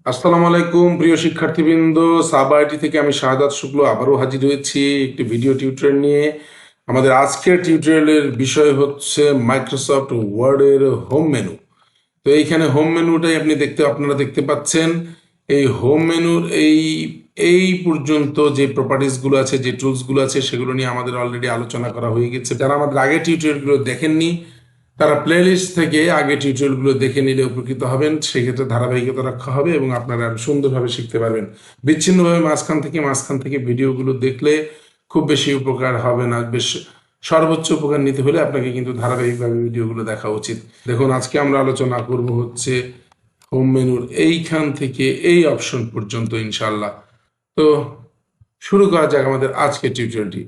আসসালামু আলাইকুম প্রিয় শিক্ষার্থীবৃন্দ, সাবাইটি থেকে আমি শাহাদাত শুক্ল আবারও হাজির হয়েছি একটি ভিডিও টিউটোরিয়াল নিয়ে। আমাদের আজকের টিউটোরিয়ালের বিষয় হচ্ছে মাইক্রোসফট ওয়ার্ডের হোম মেনু। তো এইখানে হোম মেনুটাই আপনারা দেখতে পাচ্ছেন। এই হোম মেনুর এই পর্যন্ত যে প্রপার্টিসগুলো আছে, যে টুলসগুলো আছে, সেগুলো নিয়ে আমাদের অলরেডি আলোচনা করা হয়ে গেছে। যারা আমাদের আগের টিউটোরিয়ালগুলো দেখেননি তারা প্লেলিস্ট থেকে আগে টিউটোরিয়ালগুলো দেখে নিলে উপকৃত হবেন। সেক্ষেত্রে ধারাবাহিকতা রক্ষা হবে এবং আপনারা সুন্দরভাবে শিখতে পারবেন। বিচ্ছিন্নভাবে মাঝখান থেকে ভিডিওগুলো দেখলে খুব বেশি উপকার হবে না। সর্বোচ্চ উপকার নিতে হলে আপনাকে কিন্তু ধারাবাহিকভাবে ভিডিওগুলো দেখা উচিত। দেখুন, আজকে আমরা আলোচনা করব হচ্ছে হোম মেনুর এইখান থেকে এই অপশন পর্যন্ত ইনশাল্লাহ। তো শুরু করা যাক আমাদের আজকের টিউটোরিয়ালটি।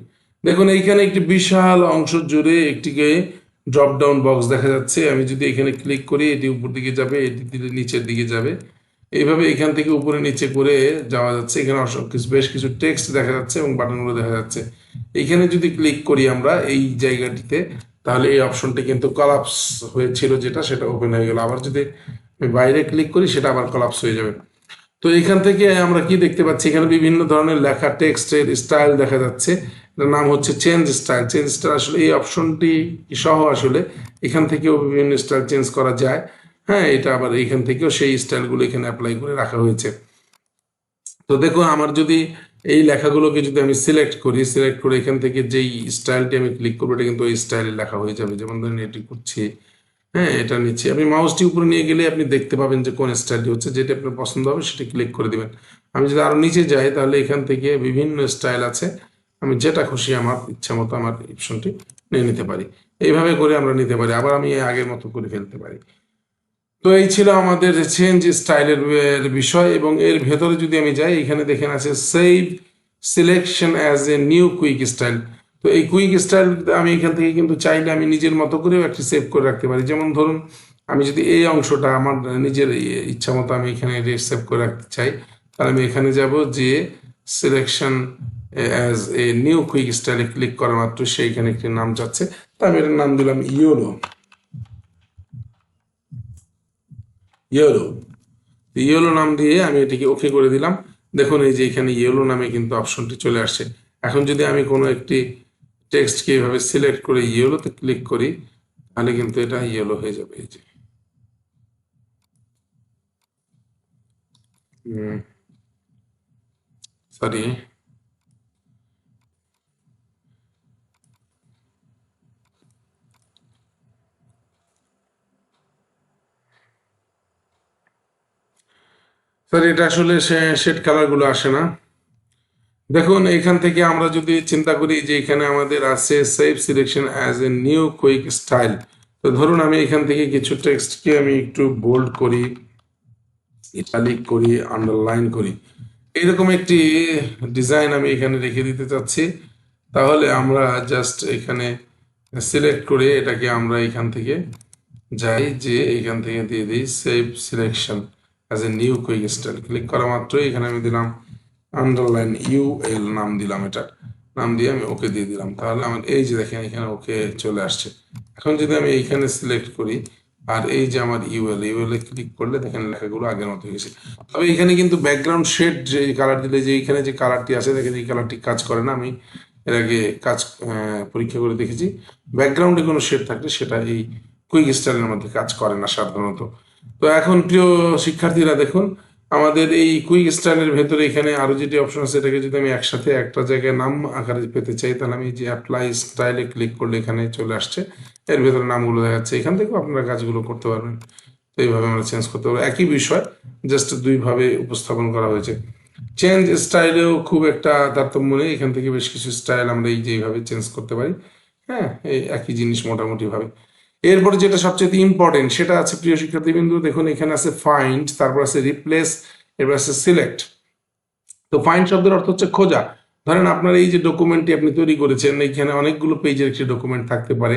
দেখুন, এইখানে একটি বিশাল অংশ জুড়ে একটিকে ড্রপ ডাউন বক্স দেখা যাচ্ছে। আমি যদি এখানে ক্লিক করি, এটি উপর দিকে যাবে, এটি দিলে নিচের দিকে যাবে। এইভাবে এখান থেকে উপরে নিচে করে যাওয়া যাচ্ছে। এখানে বেশ কিছু টেক্সট দেখা যাচ্ছে এবং বাটনগুলো দেখা যাচ্ছে। এইখানে যদি ক্লিক করি আমরা এই জায়গাটিতে, তাহলে এই অপশনটি কিন্তু কলাপস হয়েছিল, সেটা ওপেন হয়ে গেল। আবার যদি আমি বাইরে ক্লিক করি, সেটা আবার কলাপস হয়ে যাবে। তো এখান থেকে আমরা কি দেখতে পাচ্ছি, এখানে বিভিন্ন ধরনের লেখা টেক্সটের স্টাইল দেখা যাচ্ছে। এটার নাম হচ্ছে চেঞ্জ স্টাইল। চেঞ্জ স্টাইল আসলে এই অপশনটি সহ আসলে এখান থেকেও বিভিন্ন স্টাইল চেঞ্জ করা যায়। হ্যাঁ, এটা আবার এখান থেকেও সেই স্টাইলগুলো এখানে অ্যাপ্লাই করে রাখা হয়েছে। তো দেখুন, আমার যদি এই লেখাগুলোকে যদি আমি সিলেক্ট করে এখান থেকে যেই স্টাইলটি আমি ক্লিক করবো, এটা কিন্তু ওই স্টাইলে লেখা হয়ে যাবে। যেমন ধরেন এটি করছি, হ্যাঁ, এটা নিচ্ছি। আপনি মাউসটি উপরে নিয়ে গেলে আপনি দেখতে পাবেন যে কোন স্টাইলটি হচ্ছে। যেটা আপনার পছন্দ হবে সেটা ক্লিক করে দিবেন। আমি যদি আরো নিচে যাই, তাহলে এখান থেকে বিভিন্ন স্টাইল আছে। আমি যেটা খুশি আমার ইচ্ছা মতো আমার অপশনটি নিয়ে নিতে পারি। এইভাবে করে আমরা নিতে পারি, আবার আমি আগের মতো করে ফেলতে পারি। তো এই ছিল আমাদের চেঞ্জ স্টাইলের বিষয়। এবং এর ভেতরে যদি আমি যাই, এখানে দেখেন আছে save selection as a new quick style. তো এই কুইক স্টাইল আমি এখান থেকে কিন্তু চাইলে আমি নিজের মতো করেও একটি সেভ করে রাখতে পারি। যেমন ধরুন, আমি যদি এই অংশটা আমার নিজের ইচ্ছা মতো আমি এখানে সেভ করে রাখতে চাই, তাহলে আমি এখানে যাব, যে selection as a new quick স্টাইলে ক্লিক করা মাত্র সেইখানে একটি নাম যাচ্ছে। তো আমি এটার নাম দিলাম ইয়োলো। ইয়েলো নাম দিয়ে আমি এটিকে ওকে করে দিলাম। দেখুন, এই যে এখানে ইয়েলো নামে কিন্তু অপশনটি চলে আসছে। এখন যদি আমি কোনো একটি টেক্সটকে এইভাবে সিলেক্ট করে ইয়েলোতে ক্লিক করি, তাহলে কিন্তু এটা ইয়েলো হয়ে যাবে। এই যে সরি, এটা আসলে শেড কালার গুলো আসে না। দেখুন, এখান থেকে আমরা যদি চিন্তা করি যে এখানে আমাদের আছে save selection as a new quick style. তো ধরুন, আমি এখান থেকে কিছু টেক্সটকে আমি একটু বোল্ড করি, ইটালিক করি, আন্ডারলাইন করি, এরকম একটি ডিজাইন আমি এখানে রেখে দিতে চাচ্ছি। তাহলে আমরা জাস্ট এখানে সিলেক্ট করে এটাকে আমরা এখান থেকে যাই, যে এখান থেকে দিয়ে দিই save selection as a new quick style. Click করা মাত্রই এখানে আমি দিলাম আন্ডারলাইন ইউএল নাম দিলাম, এটার নাম দিয়ে আমি ওকে দিয়ে দিলাম। তাহলে আমার এই যে দেখেন এখানে ওকে চলে আসছে। এখন যদি আমি এইখানে সিলেক্ট করি, আর এই যে আমার ইউএল এ ক্লিক করলে দেখেন লেখাগুলো আগের মতো হয়ে গেছে। তবে এখানে কিন্তু ব্যাকগ্রাউন্ড শেড যে কালার দিলে যে এখানে যে কালারটি আছে, দেখেন এই কালারটি কাজ করে না। আমি এর আগে পরীক্ষা করে দেখেছি। ব্যাকগ্রাউন্ডে কোনো শেড থাকলে সেটা এই কুইক স্টাইলের মধ্যে কাজ করে না সাধারণত। তো এখন প্রিয় শিক্ষার্থীরা, দেখুন আমাদের এই কুইক স্টাইলের ভেতরে এখানে আরো যেটি অপশন আছে, এটাকে যদি আমি একসাথে একটা জায়গায় নাম আকারে পেতে চাই, তাহলে আমি যে অ্যাপ্লাই স্টাইলে ক্লিক করলে এখানে চলে আসছে। এর ভেতরে নামগুলো দেখাচ্ছে। এখান থেকেও আপনারা কাজগুলো করতে পারবেন। তো এইভাবে আমরা চেঞ্জ করতে পারবো। একই বিষয়, জাস্ট দুইভাবে উপস্থাপন করা হয়েছে। চেঞ্জ স্টাইলেও খুব একটা তারতম্য নেই। এখান থেকে বেশ কিছু স্টাইল আমরা এই যে এইভাবে চেঞ্জ করতে পারি। হ্যাঁ, এই একই জিনিস মোটামুটি ভাবে। এরপরে যেটা সবচেয়ে ইম্পর্টেন্ট, সেটা আছে প্রিয় শিক্ষার্থীবৃন্দু, দেখুন এখানে আছে ফাইন্ড, তারপর আছে রিপ্লেস, এরপর আছে সিলেক্ট। তো ফাইন্ড শব্দের অর্থ হচ্ছে খোঁজা। ধরেন আপনার এই যে ডকুমেন্টটি আপনি তৈরি করেছেন, এখানে অনেকগুলো পেজের একটি ডকুমেন্ট থাকতে পারে।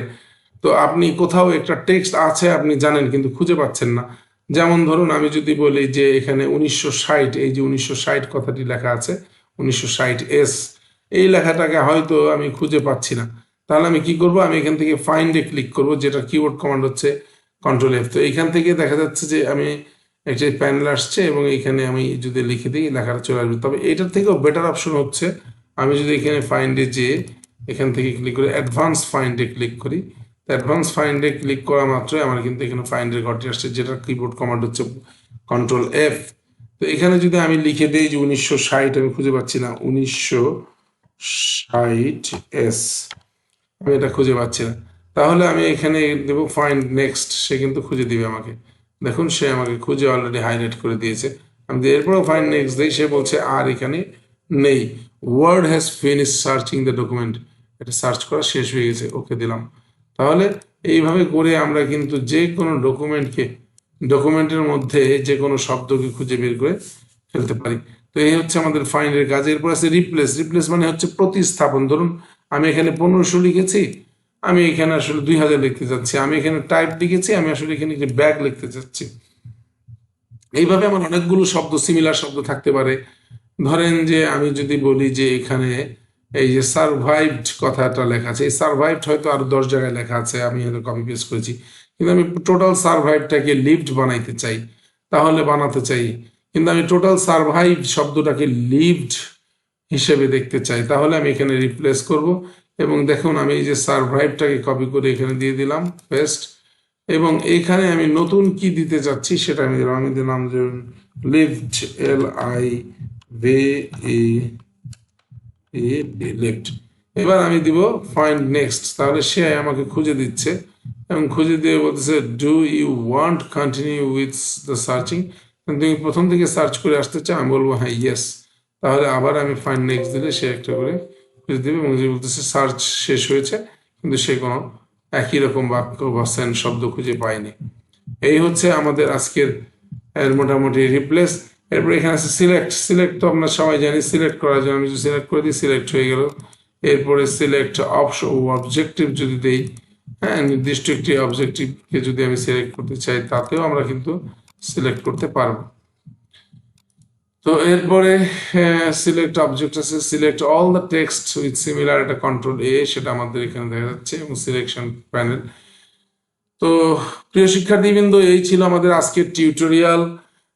তো আপনি কোথাও একটা টেক্সট আছে আপনি জানেন, কিন্তু খুঁজে পাচ্ছেন না। যেমন ধরুন, আমি যদি বলি যে এখানে 1960, এই যে 1960 কথাটি লেখা আছে, 1960 এই লেখাটাকে হয়তো আমি খুঁজে পাচ্ছি না। তাহলে আমি কি করব, আমি এখান থেকে ফাইন্ডে ক্লিক করব, যেটা কিবোর্ড কমান্ড হচ্ছে কন্ট্রোল এফ। তো এখান থেকে দেখা যাচ্ছে যে আমি একটা প্যানেল আসছে এবং এখানে আমি যদি লিখে দিই লেখাটা চলে আসবে। তবে এটার থেকেও বেটার অপশন হচ্ছে আমি যদি এখানে ফাইন্ডে যেয়ে এখান থেকে ক্লিক করে অ্যাডভান্স ফাইন্ডে ক্লিক করি, অ্যাডভান্স ফাইন্ডে ক্লিক করা মাত্রই আমার কিন্তু এখানে ফাইন্ডের ঘরটি আসছে, যেটার কিবোর্ড কমান্ড হচ্ছে কন্ট্রোল এফ। তো এখানে যদি আমি লিখে দিই যে 1960, আমি খুঁজে পাচ্ছি না 1960 আমি এটা খুঁজে পাচ্ছি না, তাহলে আমি এখানে দেবো ফাইন্ড নেক্সট, সে কিন্তু খুঁজে দিবে আমাকে। দেখুন সে আমাকে খুঁজে অলরেডি হাইলাইট করে দিয়েছে। আমি এরপরেও ফাইন্ড নেক্সট দিই, সে বলছে আর এখানে নেই, word has finish searching the document, এটা সার্চ করা শেষ হয়ে গেছে, ওকে দিলাম। তাহলে এইভাবে করে আমরা কিন্তু যে কোনো ডকুমেন্টের মধ্যে যে কোনো শব্দকে খুঁজে বের করে ফেলতে পারি। তো এই হচ্ছে আমাদের ফাইন্ডের কাজ। এরপর আছে রিপ্লেস। রিপ্লেস মানে হচ্ছে প্রতিস্থাপন। ধরুন আমি এখানে 1500 লিখেছি, আমি এখানে আসলে 2000 লিখতে চাচ্ছি, আমি এখানে টাইপ লিখেছি, আমি আসলে এখানে একটি ব্যাগ লিখতে চাচ্ছি। এইভাবে আমার অনেকগুলো শব্দ, সিমিলার শব্দ থাকতে পারে। ধরেন যে আমি যদি বলি যে এখানে এই যে সারভাইভড কথাটা লেখা আছে, এই সারভাইভড হয়তো আরো 10 জায়গায় লেখা আছে, আমি হয়তো কপি পেস্ট করেছি, কিন্তু আমি টোটাল সারভাইভটাকে লিভড বানাইতে চাই, তাহলে বানাতে চাই, কিন্তু আমি টোটাল সারভাইভ শব্দটাকে লিভড হিসেবে দেখতে চাই, তাহলে আমি এখানে রিপ্লেস করব। এবং দেখুন আমি এই যে সারভাইভটাকে কপি করে এখানে দিয়ে দিলাম পেস্ট, এবং এইখানে আমি নতুন কি দিতে চাচ্ছি সেটা আমি দিলাম যে লিভড, লিভড। এবার আমি দিব ফাইন্ড নেক্সট, তাহলে সে আমাকে খুঁজে দিচ্ছে এবং খুঁজে দিয়ে বলতেছে do you want continue with the searching, তুমি প্রথম থেকে সার্চ করে আসতে চাও, আমি বলবো হ্যাঁ ইয়েস, তাহলে আবার আমি ফাইন্ড নেক্সট দিলে সে একটা করে খুঁজে দেবে এবং যে বলতেছে সার্চ শেষ হয়েছে, কিন্তু সে কোনো একই রকম বাক্য বা সেন্ট শব্দ খুঁজে পায়নি। এই হচ্ছে আমাদের আজকের মোটামুটি রিপ্লেস। এরপর এখানে আছে সিলেক্ট। সিলেক্ট তো আমরা সবাই জানি, সিলেক্ট করার জন্য আমি যদি সিলেক্ট করে দিই সিলেক্ট হয়ে গেল। এরপরে সিলেক্ট অপশন অবজেক্টিভ যদি দেই, হ্যাঁ নির্দিষ্ট একটি অবজেক্টিভকে যদি আমি সিলেক্ট করতে চাই, তাতেও আমরা কিন্তু সিলেক্ট করতে পারবো। তো এরপরে সিলেক্ট অবজেক্ট আছে, select all the text with similar, এটা কন্ট্রোল এ, সেটা আমাদের এখানে দেখা যাচ্ছে, এবং সিলেকশন প্যানেল। তো প্রিয় শিক্ষার্থীবৃন্দ, এই ছিল আমাদের আজকের টিউটোরিয়াল।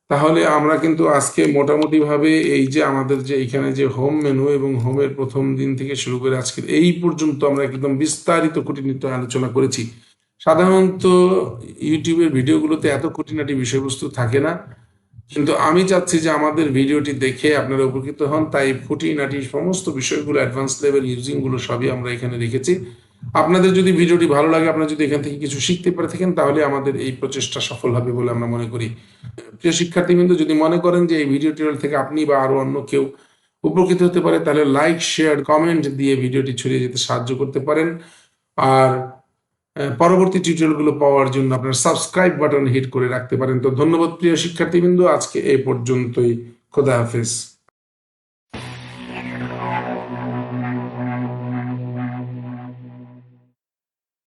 তাহলে আমরা কিন্তু আজকে মোটামুটি ভাবে এই যে আমাদের যে এখানে যে হোম মেনু এবং হোমের প্রথম দিন থেকে শুরু করে আজকের এই পর্যন্ত আমরা একদম বিস্তারিত খুঁটিনাটি আলোচনা করেছি। সাধারণত ইউটিউবের ভিডিওগুলোতে এত খুঁটিনাটি বিষয়বস্তু থাকে না, কিন্তু আমি চাচ্ছি যে আমাদের ভিডিওটি দেখে আপনারা উপকৃত হন, তাই খুঁটিনাটি সমস্ত বিষয়গুলো, অ্যাডভান্স লেভেল ইউজিংগুলো সবই আমরা এখানে রেখেছি। আপনাদের যদি ভিডিওটি ভালো লাগে, আপনারা যদি এখান থেকে কিছু শিখতে পারে থাকেন, তাহলে আমাদের এই প্রচেষ্টা সফল হবে বলে আমরা মনে করি। প্রিয় শিক্ষার্থীবৃন্দ, যদি মনে করেন যে এই ভিডিও টিউটোরিয়াল থেকে আপনি বা আরো অন্য কেউ উপকৃত হতে পারে, তাহলে লাইক, শেয়ার, কমেন্ট দিয়ে ভিডিওটি ছড়িয়ে যেতে সাহায্য করতে পারেন। আর পরবর্তী টিউটোরিয়ালগুলো পাওয়ার জন্য আপনার সাবস্ক্রাইব বাটন হিট করে রাখতে পারেন। তো ধন্যবাদ প্রিয় শিক্ষার্থীবৃন্দ, আজকে এই পর্যন্তই। খোদা হাফেজ।